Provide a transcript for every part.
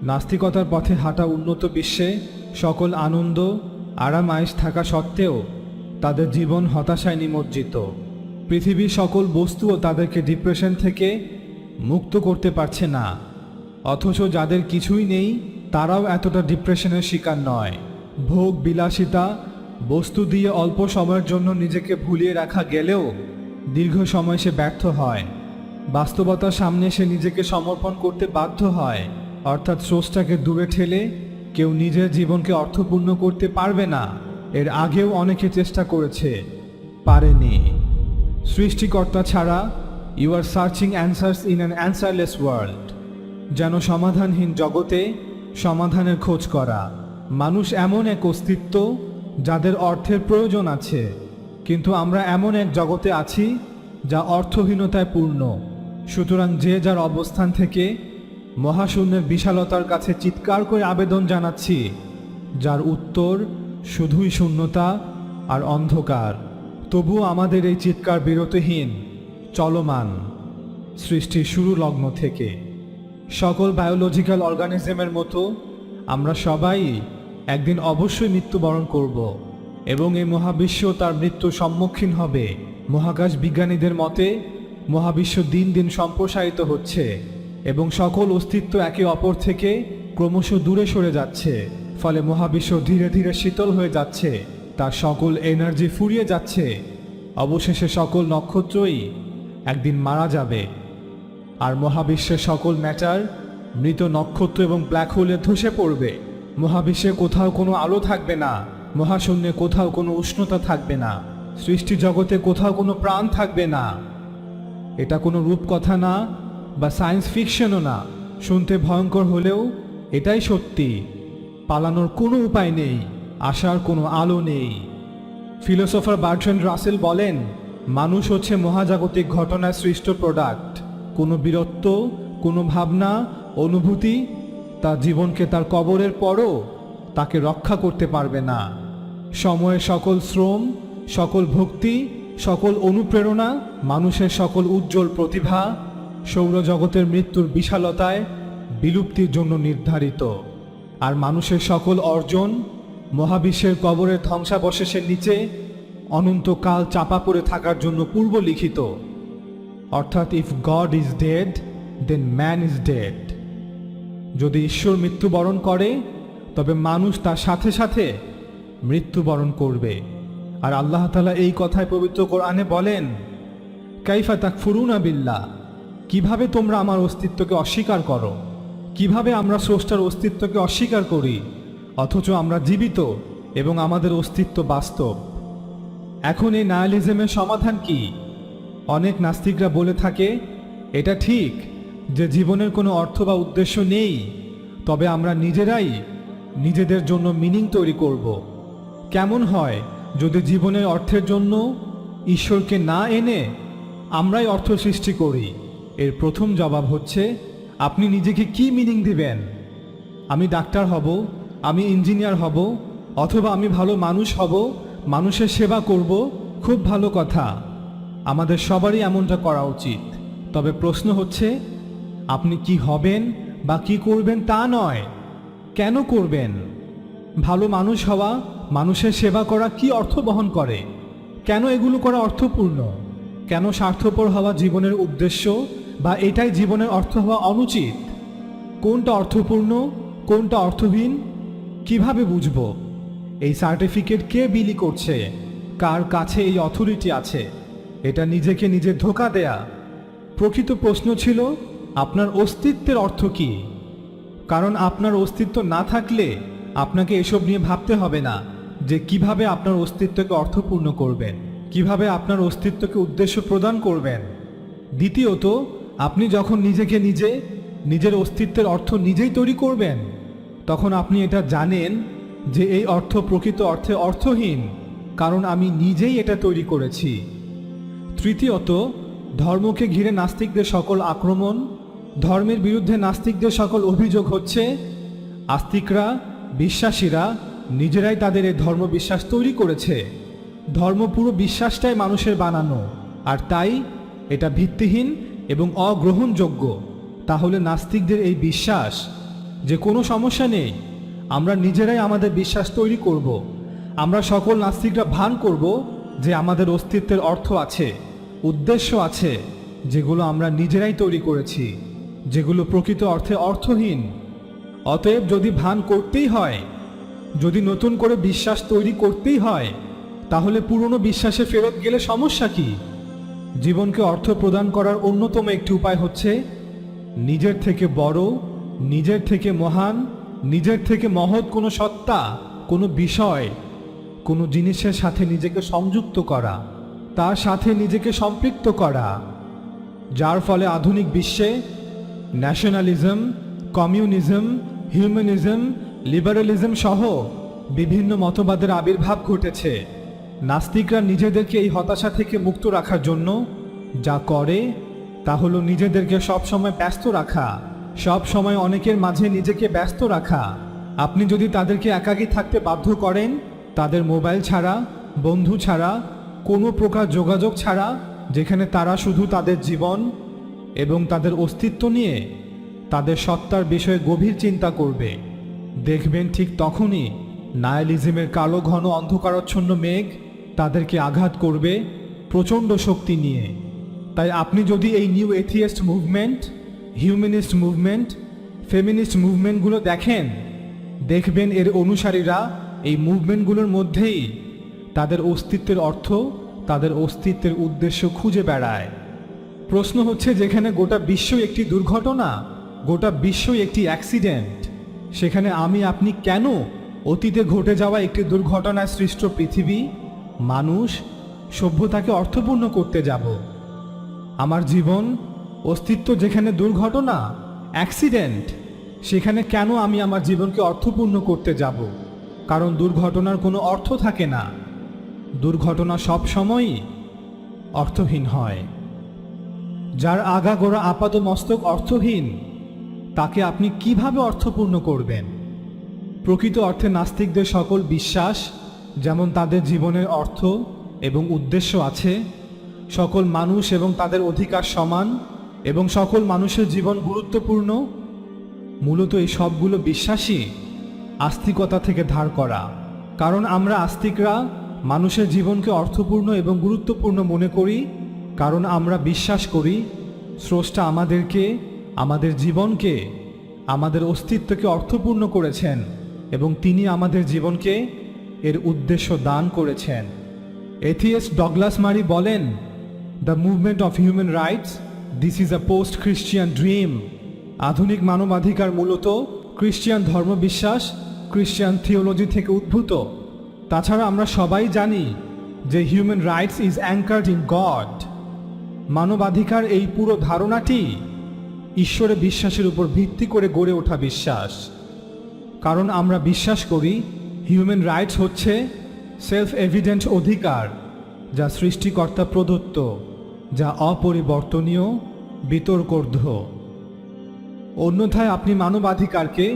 নাস্তিকতার পথে হাঁটা উন্নত বিশ্বে সকল আনন্দ আরাম আয়েশ থাকা সত্ত্বেও তাদের জীবন হতাশায় নিমজ্জিত। পৃথিবীর সকল বস্তুও তাদেরকে ডিপ্রেশন থেকে মুক্ত করতে পারছে না, অথচ যাদের কিছুই নেই তারাও এতটা ডিপ্রেশনের শিকার নয়। ভোগ বিলাসিতা বস্তু দিয়ে অল্প সময়ের জন্য নিজেকে ভুলিয়ে রাখা গেলেও দীর্ঘ সময় সে ব্যর্থ হয়। বাস্তবতার সামনে সে নিজেকে সমর্পণ করতে বাধ্য হয়, অর্থাৎ স্রষ্টাকে দূরে ঠেলে কেউ নিজের জীবনকে অর্থপূর্ণ করতে পারবে না। এর আগেও অনেকে চেষ্টা করেছে, পারেনি। সৃষ্টিকর্তা ছাড়া you are searching answers in an answerless world. যেন সমাধানহীন জগতে সমাধানের খোঁজ করা। মানুষ এমন এক অস্তিত্ব যাদের অর্থের প্রয়োজন আছে, কিন্তু আমরা এমন এক জগতে আছি যা অর্থহীনতায় পূর্ণ। সুতরাং যে যার অবস্থান থেকে মহাশূন্যের বিশালতার কাছে চিৎকার করে আবেদন জানাচ্ছি, যার উত্তর শুধুই শূন্যতা আর অন্ধকার। তবুও আমাদের এই চিৎকার বিরতিহীন, চলমান, সৃষ্টির শুরু লগ্ন থেকে। সকল বায়োলজিক্যাল অর্গানিজমের মতো আমরা সবাই একদিন অবশ্যই মৃত্যুবরণ করব, এবং এই মহাবিশ্ব তার মৃত্যুর সম্মুখীন হবে। মহাকাশ বিজ্ঞানীদের মতে মহাবিশ্ব দিন দিন সম্প্রসারিত হচ্ছে এবং সকল অস্তিত্ব একে অপর থেকে ক্রমশ দূরে সরে যাচ্ছে। ফলে মহাবিশ্ব ধীরে ধীরে শীতল হয়ে যাচ্ছে, তার সকল এনার্জি ফুরিয়ে যাচ্ছে। অবশেষে সকল নক্ষত্রই একদিন মারা যাবে, আর মহাবিশ্বের সকল ম্যাটার মৃত নক্ষত্র এবং ব্ল্যাক হোলে ধসে পড়বে। মহাবিশ্বে কোথাও কোনো আলো থাকবে না, মহাশূন্যে কোথাও কোনো উষ্ণতা থাকবে না, সৃষ্টি জগতে কোথাও কোনো প্রাণ থাকবে না। এটা কোনো রূপকথা না বা সায়েন্স ফিকশনও না। শুনতে ভয়ঙ্কর হলেও এটাই সত্যি। পালানোর কোনো উপায় নেই, আসার কোনো আলো নেই। ফিলোসোফার বার্ট্রান্ড রাসেল বলেন, মানুষ হচ্ছে মহাজাগতিক ঘটনায় সৃষ্ট প্রোডাক্ট। কোনো বীরত্ব, কোনো ভাবনা, অনুভূতি তার জীবনকে তার কবরের পরও তাকে রক্ষা করতে পারবে না। সময়ের সকল শ্রম, সকল ভক্তি, সকল অনুপ্রেরণা, মানুষের সকল উজ্জ্বল প্রতিভা সৌরজগতের মৃত্যুর বিশালতায় বিলুপ্তির জন্য নির্ধারিত। আর মানুষের সকল অর্জন মহাবিশ্বের কবরের ধ্বংসাবশেষের নিচে অনন্তকাল চাপা পড়ে থাকার জন্য পূর্ব লিখিত। অর্থাৎ if God is dead then man is dead. যদি ঈশ্বর মৃত্যুবরণ করে তবে মানুষ তার সাথে সাথে মৃত্যুবরণ করবে। আর আল্লাহ তাআলা এই কথায় পবিত্র কোরআনে বলেন, কাইফা তাকফুরুনা বিল্লাহ, কিভাবে তোমরা আমার অস্তিত্বকে অস্বীকার করো? কিভাবে আমরা স্রষ্টার অস্তিত্বকে অস্বীকার করি অথচ আমরা জীবিত এবং আমাদের অস্তিত্ব বাস্তব? এখন এই নায়ালিজমের সমাধান কি? অনেক নাস্তিকরা বলে থাকে, এটা ঠিক যে জীবনের কোনো অর্থ বা উদ্দেশ্য নেই, তবে আমরা নিজেরাই নিজেদের জন্য মিনিং তৈরি করব। কেমন হয় যদি জীবনের অর্থের জন্য ঈশ্বরকে না এনে আমরাই অর্থ সৃষ্টি করি? এর প্রথম জবাব হচ্ছে, আপনি নিজেকে কি মিনিং দিবেন? আমি ডাক্তার হব, আমি ইঞ্জিনিয়ার হব, অথবা আমি ভালো মানুষ হব, মানুষের সেবা করব। খুব ভালো কথা, আমাদের সবারই এমনটা করা উচিত। তবে প্রশ্ন হচ্ছে, আপনি কি হবেন বা কি করবেন তা নয়, কেন করবেন? ভালো মানুষ হওয়া, মানুষের সেবা করা কি অর্থ বহন করে? কেন এগুলো করা অর্থপূর্ণ? কেন স্বার্থপর হওয়া জীবনের উদ্দেশ্য বা এটাই জীবনের অর্থ হওয়া অনুচিত? কোনটা অর্থপূর্ণ, কোনটা অর্থহীন কিভাবে বুঝব? এই সার্টিফিকেট কে বিলি করছে? কার কাছে এই অথরিটি আছে? এটা নিজেকে নিজে ধোঁকা দেয়া। প্রকৃত প্রশ্ন ছিল, আপনার অস্তিত্বের অর্থ কি? কারণ আপনার অস্তিত্ব না থাকলে আপনাকে এসব নিয়ে ভাবতে হবে না যে কিভাবে আপনার অস্তিত্বকে অর্থপূর্ণ করবেন, কিভাবে আপনার অস্তিত্বকে উদ্দেশ্য প্রদান করবেন। দ্বিতীয়ত, আপনি যখন নিজেকে নিজের অস্তিত্বের অর্থ নিজেই তৈরি করবেন, তখন আপনি এটা জানেন যে এই অর্থ প্রকৃত অর্থে অর্থহীন, কারণ আমি নিজেই এটা তৈরি করেছি। তৃতীয়ত, ধর্মকে ঘিরে নাস্তিকদের সকল আক্রমণ, ধর্মের বিরুদ্ধে নাস্তিকদের সকল অভিযোগ হচ্ছে আস্তিকরা, বিশ্বাসীরা নিজেরাই তাদের এই ধর্ম বিশ্বাস তৈরি করেছে। ধর্ম পুরো বিশ্বাসটাই মানুষের বানানো, আর তাই এটা ভিত্তিহীন এবং অগ্রহণযোগ্য। তাহলে নাস্তিকদের এই বিশ্বাস যে কোনো সমস্যা নেই, আমরা নিজেরাই আমাদের বিশ্বাস তৈরি করব। আমরা সকল নাস্তিকরা ভান করব যে আমাদের অস্তিত্বের অর্থ আছে, উদ্দেশ্য আছে, যেগুলো আমরা নিজেরাই তৈরি করেছি, যেগুলো প্রকৃত অর্থে অর্থহীন। অতএব যদি ভান করতেই হয়, যদি নতুন করে বিশ্বাস তৈরি করতেই হয়, তাহলে পুরনো বিশ্বাসে ফেরত গেলে সমস্যা কি? জীবনকে অর্থ প্রদান করার অন্যতম একটি উপায় হচ্ছে নিজের থেকে বড়, নিজের থেকে মহান, নিজের থেকে মহৎ কোনো সত্তা, কোনো বিষয়, কোনো জিনিসের সাথে নিজেকে সংযুক্ত করা, তার সাথে নিজেকে সম্পৃক্ত করা, যার ফলে আধুনিক বিশ্বে ন্যাশনালিজম, কমিউনিজম, হিউম্যানিজম, লিবারালিজম সহ বিভিন্ন মতবাদের আবির্ভাব ঘটেছে। নাস্তিকরা নিজেদেরকে এই হতাশা থেকে মুক্ত রাখার জন্য যা করে তা হলো নিজেদেরকে সবসময় ব্যস্ত রাখা, সব সময় অনেকের মাঝে নিজেকে ব্যস্ত রাখা। আপনি যদি তাদেরকে একাকী থাকতে বাধ্য করেন, তাদের মোবাইল ছাড়া, বন্ধু ছাড়া, কোনো প্রকার যোগাযোগ ছাড়া, যেখানে তারা শুধু তাদের জীবন এবং তাদের অস্তিত্ব নিয়ে, তাদের সত্তার বিষয়ে গভীর চিন্তা করবে, দেখবেন ঠিক তখনই নায়ালিজমের কালো ঘন অন্ধকারাচ্ছন্ন মেঘ তাদেরকে আঘাত করবে প্রচণ্ড শক্তি নিয়ে। তাই আপনি যদি এই new atheist movement, humanist movement, feminist মুভমেন্টগুলো দেখেন, দেখবেন এর অনুসারীরা এই মুভমেন্টগুলোর মধ্যেই তাদের অস্তিত্বের অর্থ, তাদের অস্তিত্বের উদ্দেশ্য খুঁজে বেড়ায়। প্রশ্ন হচ্ছে, যেখানে গোটা বিশ্বই একটি দুর্ঘটনা, গোটা বিশ্বই একটি অ্যাক্সিডেন্ট, সেখানে আমি আপনি কেন অতীতে ঘটে যাওয়া একটি দুর্ঘটনায় সৃষ্ট পৃথিবী, মানুষ, সভ্যতাকে অর্থপূর্ণ করতে যাব? আমার জীবন, অস্তিত্ব যেখানে দুর্ঘটনা, অ্যাক্সিডেন্ট, সেখানে কেন আমি আমার জীবনকে অর্থপূর্ণ করতে যাব? কারণ দুর্ঘটনার কোনো অর্থ থাকে না। দুর্ঘটনা সব সময়ই অর্থহীন হয়। যার আগাগোড়া আপাত মস্তক অর্থহীন, তাকে আপনি কিভাবে অর্থপূর্ণ করবেন? প্রকৃত অর্থে নাস্তিকদের সকল বিশ্বাস, যেমন তাদের জীবনের অর্থ এবং উদ্দেশ্য আছে, সকল মানুষ এবং তাদের অধিকার সমান, এবং সকল মানুষের জীবন গুরুত্বপূর্ণ, মূলত এই সবগুলো বিশ্বাসই আস্তিকতা থেকে ধার করা। কারণ আমরা আস্তিকরা মানুষের জীবনকে অর্থপূর্ণ এবং গুরুত্বপূর্ণ মনে করি, কারণ আমরা বিশ্বাস করি স্রষ্টা আমাদেরকে, আমাদের জীবনকে, আমাদের অস্তিত্বকে অর্থপূর্ণ করেছেন এবং তিনি আমাদের জীবনকে এর উদ্দেশ্য দান করেছেন। এথিয়েস্ট ডগলাস মারি বলেন, the movement of human rights, this is a post Christian dream. আধুনিক মানবাধিকার মূলত খ্রিস্টিয়ান ধর্মবিশ্বাস, খ্রিস্টিয়ান থিওলজি থেকে উদ্ভূত। তাছাড়া আমরা সবাই জানি যে human rights is অ্যাঙ্কার্ড in god. মানবাধিকার এই পুরো ধারণাটি ঈশ্বরে বিশ্বাসের উপর ভিত্তি করে গড়ে ওঠা বিশ্বাস। কারণ আমরা বিশ্বাস করি হিউম্যান রাইটস হচ্ছে সেলফ এভিডেন্ট অধিকার, যা সৃষ্টিকর্তা প্রদত্ত, যা অপরিবর্তনীয়, বিতর্কর্ধ। অন্যথায় আপনি মানবাধিকারকে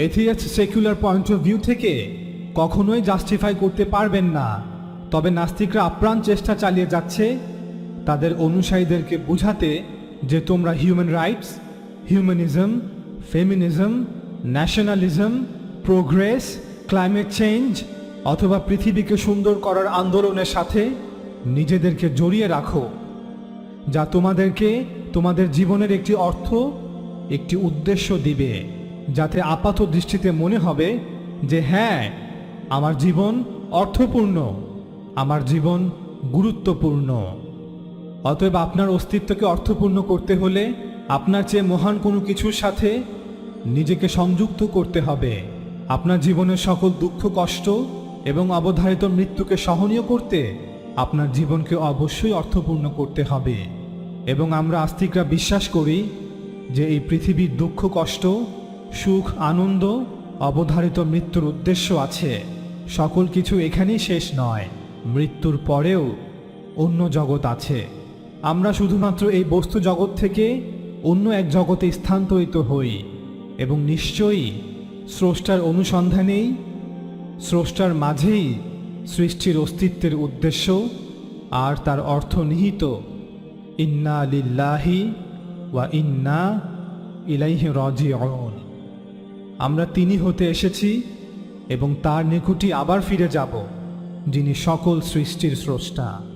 atheist secular point of view থেকে কখনোই জাস্টিফাই করতে পারবেন না। তবে নাস্তিকরা আপ্রাণ চেষ্টা চালিয়ে যাচ্ছে তাদের অনুসারীদেরকে বোঝাতে যে তোমরা human rights, humanism, feminism, nationalism, progress, climate change অথবা পৃথিবীকে সুন্দর করার আন্দোলনের সাথে নিজেদেরকে জড়িয়ে রাখো, যা তোমাদেরকে তোমাদের জীবনের একটি অর্থ, একটি উদ্দেশ্য দিবে, যাতে আপাত দৃষ্টিতে মনে হবে যে হ্যাঁ, আমার জীবন অর্থপূর্ণ, আমার জীবন গুরুত্বপূর্ণ। অতএব আপনার অস্তিত্বকে অর্থপূর্ণ করতে হলে আপনার চেয়ে মহান কোনো কিছুর সাথে নিজেকে সংযুক্ত করতে হবে। আপনার জীবনের সকল দুঃখ, কষ্ট এবং অবধারিত মৃত্যুকে সহনীয় করতে আপনার জীবনকে অবশ্যই অর্থপূর্ণ করতে হবে। এবং আমরা আস্তিকরা বিশ্বাস করি যে এই পৃথিবীর দুঃখ, কষ্ট, সুখ, আনন্দ, অবধারিত মৃত্যুর উদ্দেশ্য আছে। সকল কিছু এখানেই শেষ নয়, মৃত্যুর পরেও অন্য জগৎ আছে। আমরা শুধুমাত্র এই বস্তু জগৎ থেকে অন্য এক জগতে স্থানান্তরিত হই এবং নিশ্চয়ই স্রষ্টার অনুসন্ধানেই, স্রষ্টার মাঝেই সৃষ্টির অস্তিত্বের উদ্দেশ্য আর তার অর্থ নিহিত। ইন্না লিল্লাহি ওয়া ইন্না ইলাইহি রাজিউন। আমরা তিনি হতে এসেছি এবং তার নিকটই আবার ফিরে যাব, যিনি সকল সৃষ্টির স্রষ্টা।